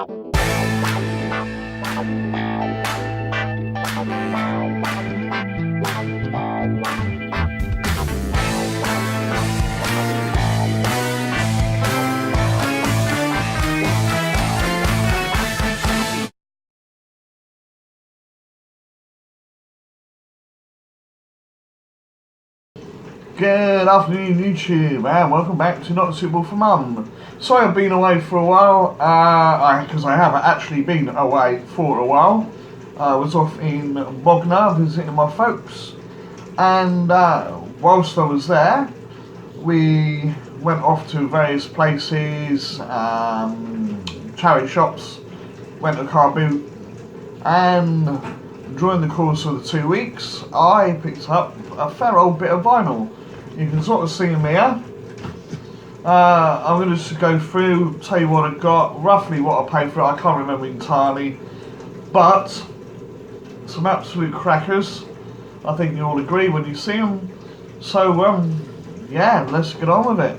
Good afternoon YouTube and welcome back to Not Suitable for Mum. Sorry I've been away for a while, because I have actually been away for a while. I was off in Bognor visiting my folks, and whilst I was there we went off to various places, charity shops, went to a car boot, and during the course of the 2 weeks I picked up a fair old bit of vinyl. You can sort of see them here. I'm going to just go through, tell you what I got, roughly what I paid for it. I can't remember entirely, but some absolute crackers. I think you all agree when you see them. So yeah, let's get on with it.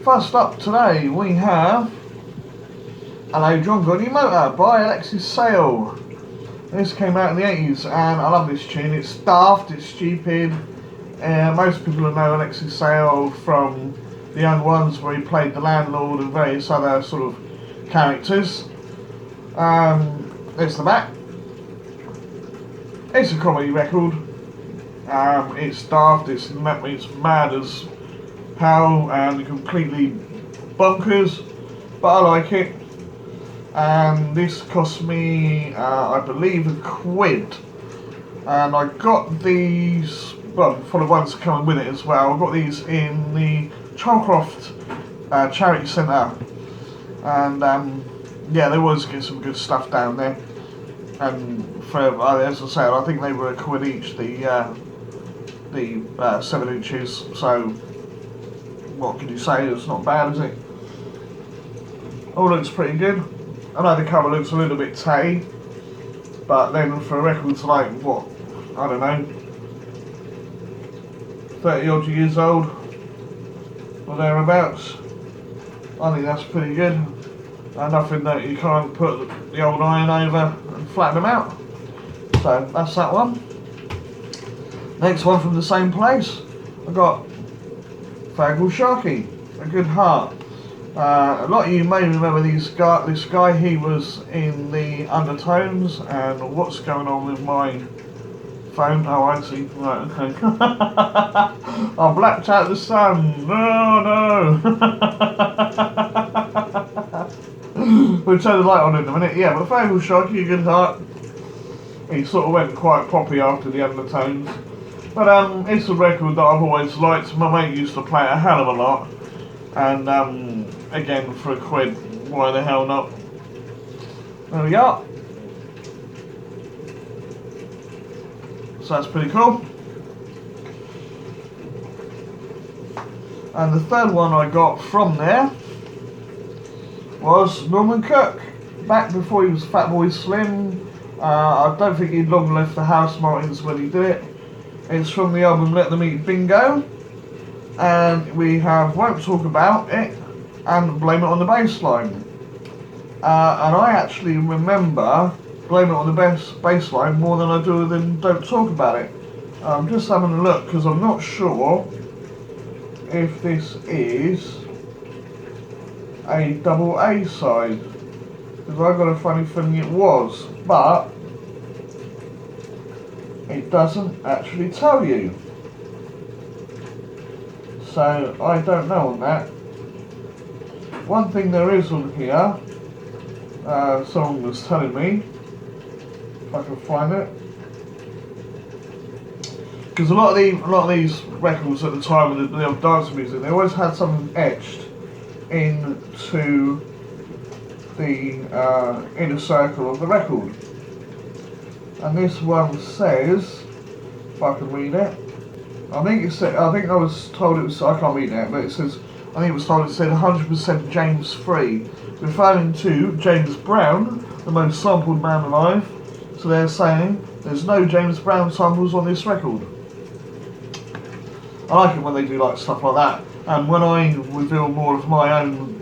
First up today we have Hello John, Got Any Motor by Alexis Sale. This came out in the 80s and I love this tune. It's daft, it's stupid. Most people know Alexis Sale from The Young Ones, where he played the landlord and various other sort of characters. There's the back. It's a comedy record. It's daft, it's mad as hell and completely bonkers, but I like it. And this cost me, I believe, £1, and I got these, well, for the ones coming with it as well. I got these in the Chalcroft Charity Centre, and yeah, they always get some good stuff down there. And for, as I said, I think they were £1 each, the 7 inches. So what can you say? It's not bad, is it? All looks pretty good. I know the cover looks a little bit tatty, but then for a record to like, what, I don't know, 30 odd years old or thereabouts, I think that's pretty good. And nothing that you can't put the old iron over and flatten them out. So that's that one. Next one from the same place, I got Faggle Sharky, A Good Heart. A lot of you may remember this guy. He was in the Undertones, and what's going on with my phone? Oh, I see. Right, okay. I blacked out the sun. No. We'll turn the light on in a minute. Yeah, but Faggle Sharky, A Good Heart. He sort of went quite poppy after the Undertones. But it's a record that I've always liked. My mate used to play it a hell of a lot. And again, for £1, why the hell not? There we go. So that's pretty cool. And the third one I got from there was Norman Cook. Back before he was Fatboy Slim. I don't think he'd long left the House Martins when he did it. It's from the album Let Them Eat Bingo. And we have Won't Talk About It and Blame It on the Bassline. And I actually remember Blame It on the Bassline more than I do than Don't Talk About It. I'm just having a look because I'm not sure if this is a double A side, because I got a funny feeling it was, but it doesn't actually tell you. So I don't know on that. One thing there is on here, someone was telling me, if I can find it, because a lot of these records at the time of the dance music, they always had something etched into the inner circle of the record. And this one says, if I can read it, I think I was told it was, I can't read that, but it says, I think it was told it said 100% James Free, referring to James Brown, the most sampled man alive. So they're saying there's no James Brown samples on this record. I like it when they do like stuff like that, and when I reveal more of my own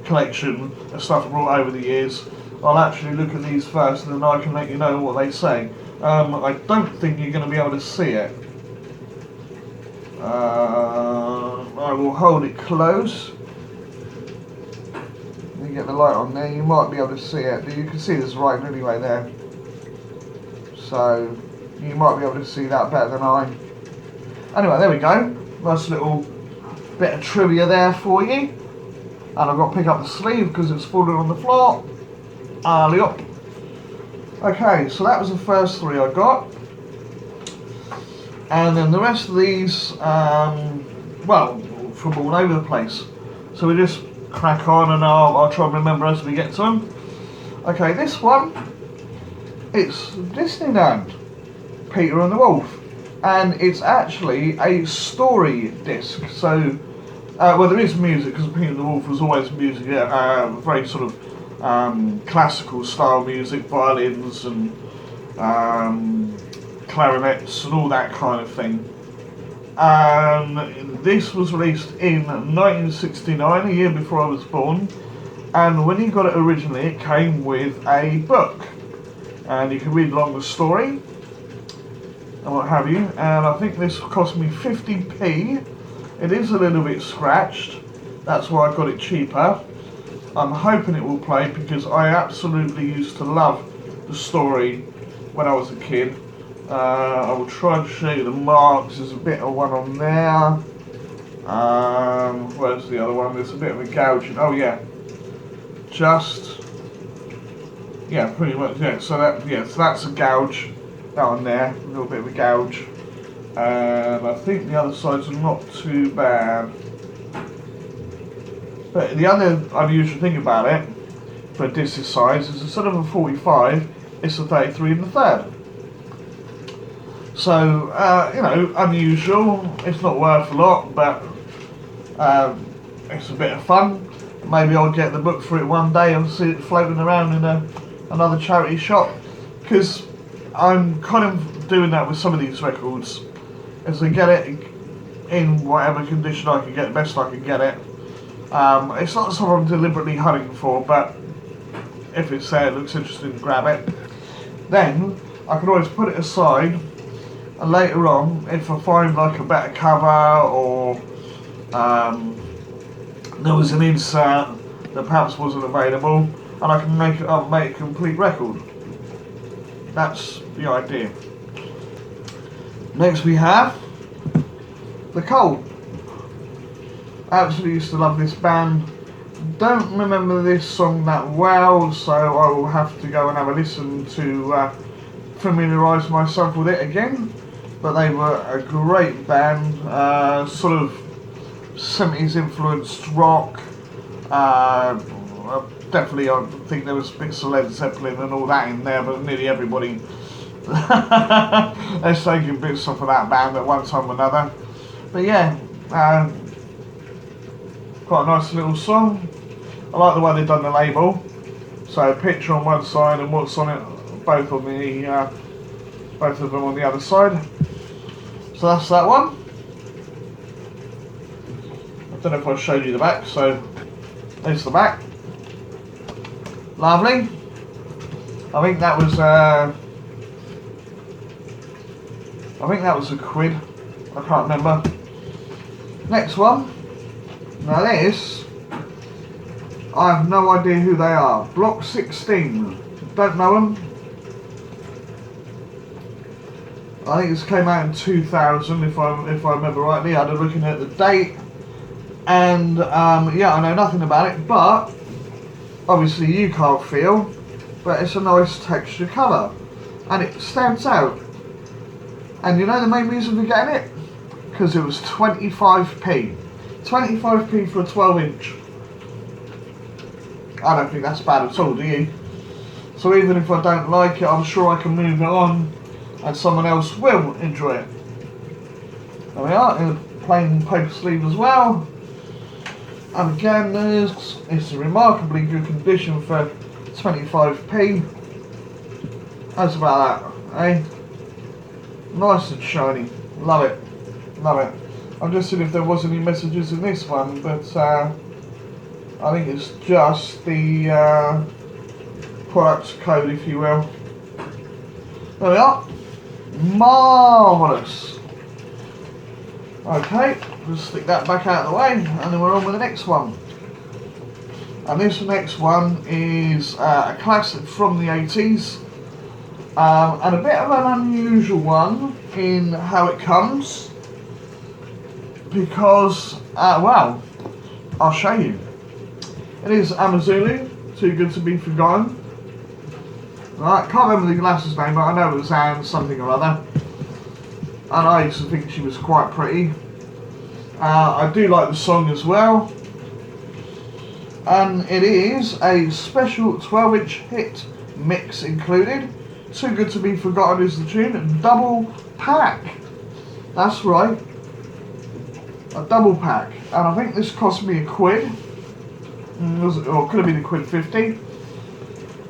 collection of stuff I brought over the years. I'll actually look at these first and then I can let you know what they say. I don't think you're going to be able to see it. I will hold it close. You get the light on there, you might be able to see it. You can see there's writing anyway there. So you might be able to see that better than I. Anyway, there we go. Nice little bit of trivia there for you. And I've got to pick up the sleeve because it's fallen on the floor. Alley up. Okay, so that was the first three I got. And then the rest of these, well, from all over the place. So we just crack on and I'll try and remember as we get to them. Okay, this one, it's Disneyland, Peter and the Wolf. And it's actually a story disc. So, well, there is music because Peter and the Wolf was always music, very sort of classical style music, violins and clarinets and all that kind of thing. This was released in 1969, a year before I was born, and when you got it originally it came with a book and you can read along the story and what have you, and I think this cost me 50p. It is a little bit scratched, that's why I got it cheaper. I'm hoping it will play because I absolutely used to love the story when I was a kid. I will try to show you the marks. There's a bit of one on there. Where's the other one? There's a bit of a gouging. Oh yeah, yeah, pretty much. Yeah, so that's a gouge. That one there, a little bit of a gouge. And I think the other sides are not too bad. But the other unusual thing about it, for a disc this size, is instead of a 45, it's a 33 1/3. So, you know, unusual. It's not worth a lot, but it's a bit of fun. Maybe I'll get the book for it one day and see it floating around in another charity shop. Because I'm kind of doing that with some of these records. As I get it in whatever condition I can get, best I can get it. It's not something I'm deliberately hunting for, but if it's there, it looks interesting, grab it. Then I can always put it aside, and later on, if I find like a better cover or there was an insert that perhaps wasn't available, and I can make it up, make a complete record. That's the idea. Next we have The Cold. I absolutely used to love this band. Don't remember this song that well, so I will have to go and have a listen to familiarise myself with it again. But they were a great band, sort of 70s influenced rock. Definitely, I think there was bits of Led Zeppelin and all that in there, but nearly everybody has taken bits off of that band at one time or another. But yeah, quite a nice little song. I like the way they've done the label. So picture on one side and what's on it, both of them on the other side. So that's that one. I don't know if I showed you the back, so there's the back. Lovely. I think that was a quid. I can't remember. Next one. Now this, I have no idea who they are. Block 16. Don't know them. I think this came out in 2000, if I remember rightly. I was looking at the date, and yeah, I know nothing about it. But obviously you can't feel, but it's a nice texture cover, and it stands out. And you know the main reason for getting it? Because it was 25p. 25p for a 12-inch. I don't think that's bad at all, do you? So even if I don't like it, I'm sure I can move it on and someone else will enjoy it. There we are, in a plain paper sleeve as well. And again, it's a remarkably good condition for 25p. How's about that, eh? Nice and shiny. Love it. Love it. I'm just seeing if there was any messages in this one, but I think it's just the product code, if you will. There we are. Marvellous. Okay, just stick that back out of the way, and then we're on with the next one. And this next one is a classic from the 80s, and a bit of an unusual one in how it comes, because, well, I'll show you. It is Amazulu, Too Good to Be Forgotten. Right, can't remember the glasses name, but I know it was Anne something or other. And I used to think she was quite pretty. I do like the song as well. And it is a special 12-inch hit mix included. Too Good to Be Forgotten is the tune. Double pack. That's right. A double pack. And I think this cost me £1. Or could have been £1.50.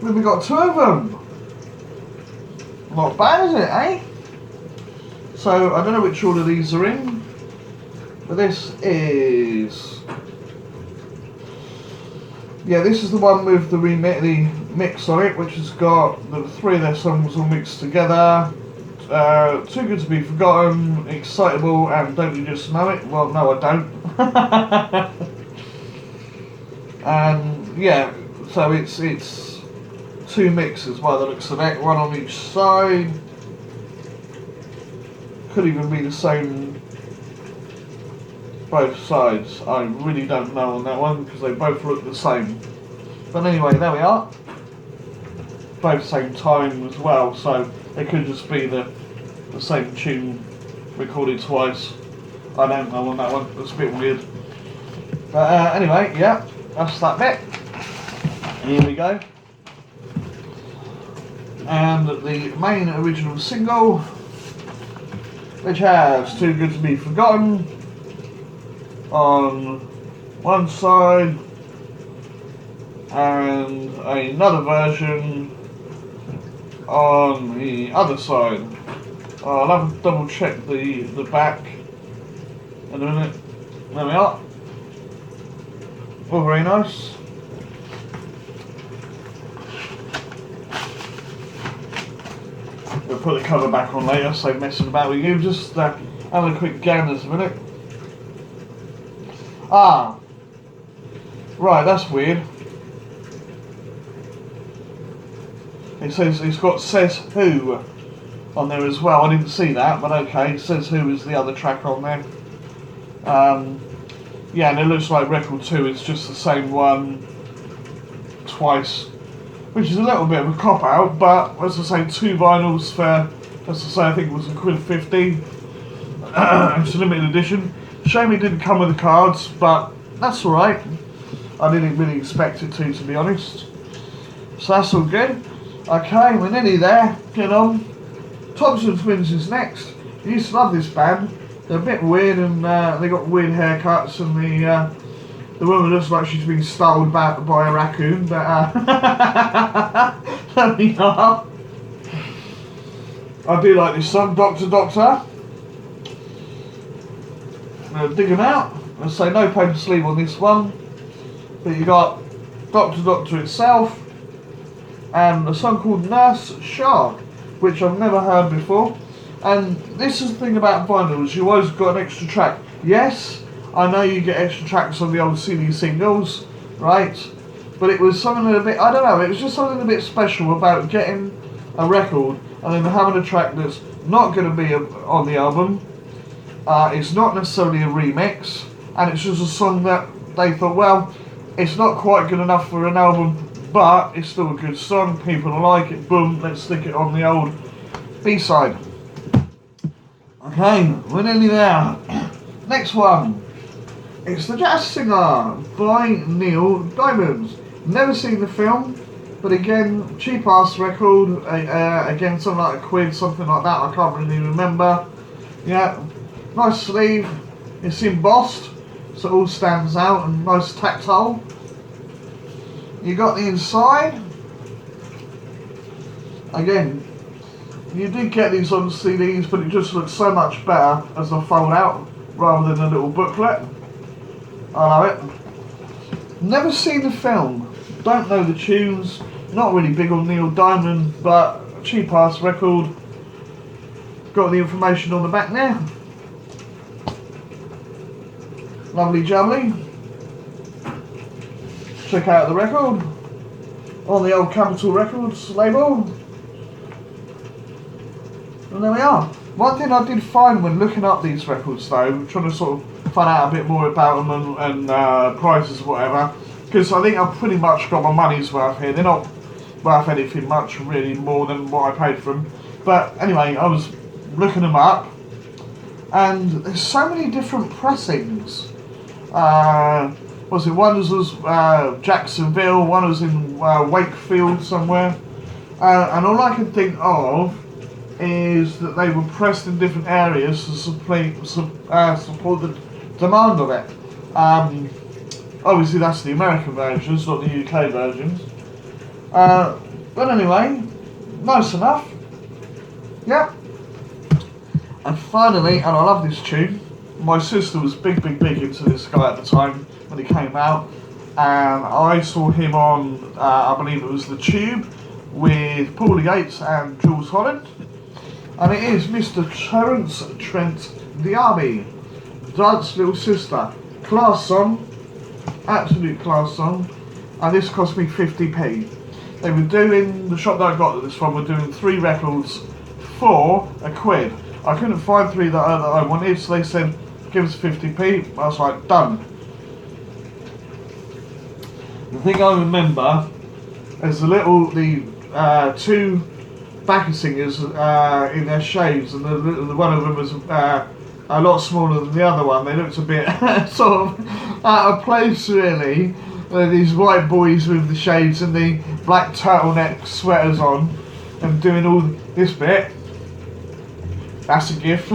Then we got 2 of them. Not bad, is it, eh? So, I don't know which order these are in, but this is... Yeah, this is the one with the mix on it, which has got the 3 of their songs all mixed together. Too Good to Be Forgotten, Excitable, and Don't You Just Know It? Well, no, I don't. And, yeah, so it's 2 mixes by the looks of it, one on each side. Could even be the same both sides. I really don't know on that one because they both look the same. But anyway, there we are. Both same time as well, so it could just be the same tune recorded twice. I don't know on that one. It's a bit weird. But anyway, yeah, that's that bit. Here we go. And the main original single, which has Too Good to Be Forgotten on one side and another version on the other side. I'll have to double check the back in a minute. There we are. All very nice. We'll put the cover back on later, so messing about with you. Just having a quick gander a minute. Ah, right, that's weird. It says it's got Says Who on there as well. I didn't see that, but okay. Says Who is the other track on there. Yeah, and it looks like record 2 is just the same one twice, which is a little bit of a cop out, but as I say, 2 vinyls for, as I say, I think it was £1.50. It's a limited edition. Shame it didn't come with the cards, but that's alright. I didn't really expect it to be honest. So that's all good. Okay, we're nearly there. Get on. Thompson Twins is next. I used to love this band. They're a bit weird and they got weird haircuts, and the woman looks like she's been startled by a raccoon, but there we are. I do like this song, Doctor Doctor. Dig them out. I say no pain to sleep on this one, but you got Doctor Doctor itself and a song called Nurse Shark, which I've never heard before. And this is the thing about vinyls, you always got an extra track. Yes, I know you get extra tracks on the old CD singles, right? But it was something a bit, I don't know, it was just something a bit special about getting a record and then having a track that's not going to be on the album. It's not necessarily a remix, and it's just a song that they thought, well, it's not quite good enough for an album, but it's still a good song, people like it, boom, let's stick it on the old B-side. Okay, we're nearly there. Next one. It's The Jazz Singer by Neil Diamond. Never seen the film, but again, cheap ass record. Again, something like £1, something like that. I can't really remember. Yeah, nice sleeve. It's embossed, so it all stands out and nice tactile. You got the inside. Again, you do get these on CDs, but it just looks so much better as a fold out rather than a little booklet. I love it. Never seen the film, don't know the tunes, not really big on Neil Diamond, but cheap ass record. Got the information on the back there. Lovely jubbly. Check out the record on the old Capitol Records label. And there we are. One thing I did find when looking up these records though, trying to sort of find out a bit more about them and prices or whatever, because I think I've pretty much got my money's worth here. They're not worth anything much really more than what I paid for them. But anyway, I was looking them up and there's so many different pressings. One was Jacksonville, one was in Wakefield somewhere, and all I can think of is that they were pressed in different areas to support the demand of it. Obviously that's the American versions, not the UK versions. But anyway, nice enough. Yep. And finally, and I love this tune, my sister was big into this guy at the time when he came out, and I saw him on, I believe it was The Tube, with Paul Gates and Jules Holland, and it is Mr. Terence Trent D'Arby, Dance Little Sister. Class song, absolute class song, and this cost me 50p. They were doing, the shop that I got this from were doing 3 records for £1. I couldn't find 3 that I wanted, so they said, give us 50p. I was like, done. The thing I remember is the 2 backer singers in their shades, and the one of them was a lot smaller than the other one. They looked a bit sort of out of place really. These white boys with the shades and the black turtleneck sweaters on and doing all this bit. That's a gift.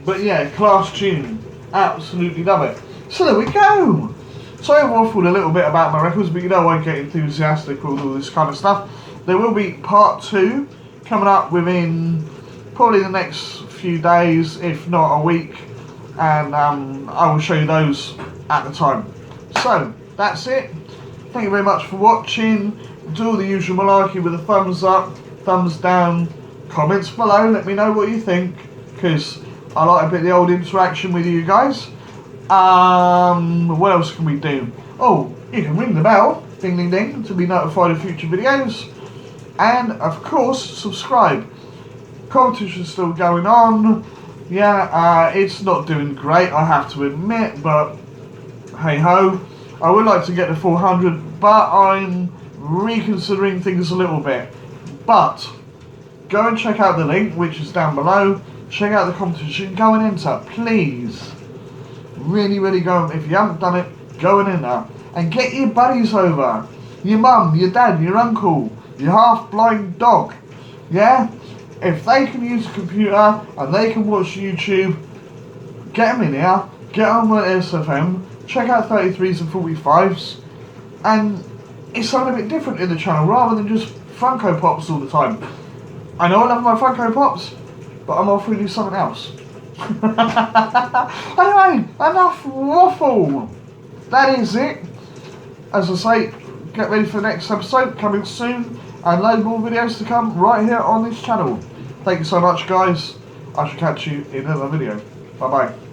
But yeah, class tune. Absolutely love it. So there we go. So I've waffled a little bit about my records, but you know I get enthusiastic with all this kind of stuff. There will be part 2 coming up within probably the next few days, if not a week, and I will show you those at the time. So that's it. Thank you very much for watching. Do all the usual malarkey with a thumbs up, thumbs down, comments below. Let me know what you think, because I like a bit of the old interaction with you guys. What else can we do? Oh, you can ring the bell, ding ding ding, to be notified of future videos. And of course, subscribe. Competition's still going on. Yeah, it's not doing great, I have to admit, but hey ho. I would like to get to 400, but I'm reconsidering things a little bit. But go and check out the link, which is down below. Check out the competition, go and enter, please. Really go, if you haven't done it, go and enter. And get your buddies over. Your mum, your dad, your uncle, your half-blind dog. Yeah? If they can use a computer and they can watch YouTube, get them in here, get on with SFM, check out 33s and 45s, and it's something a bit different in the channel rather than just Funko Pops all the time. I know I love my Funko Pops, but I'm offering you something else. Anyway, enough waffle. That is it. As I say, get ready for the next episode coming soon, and loads more videos to come right here on this channel. Thank you so much guys. I shall catch you in another video. Bye bye.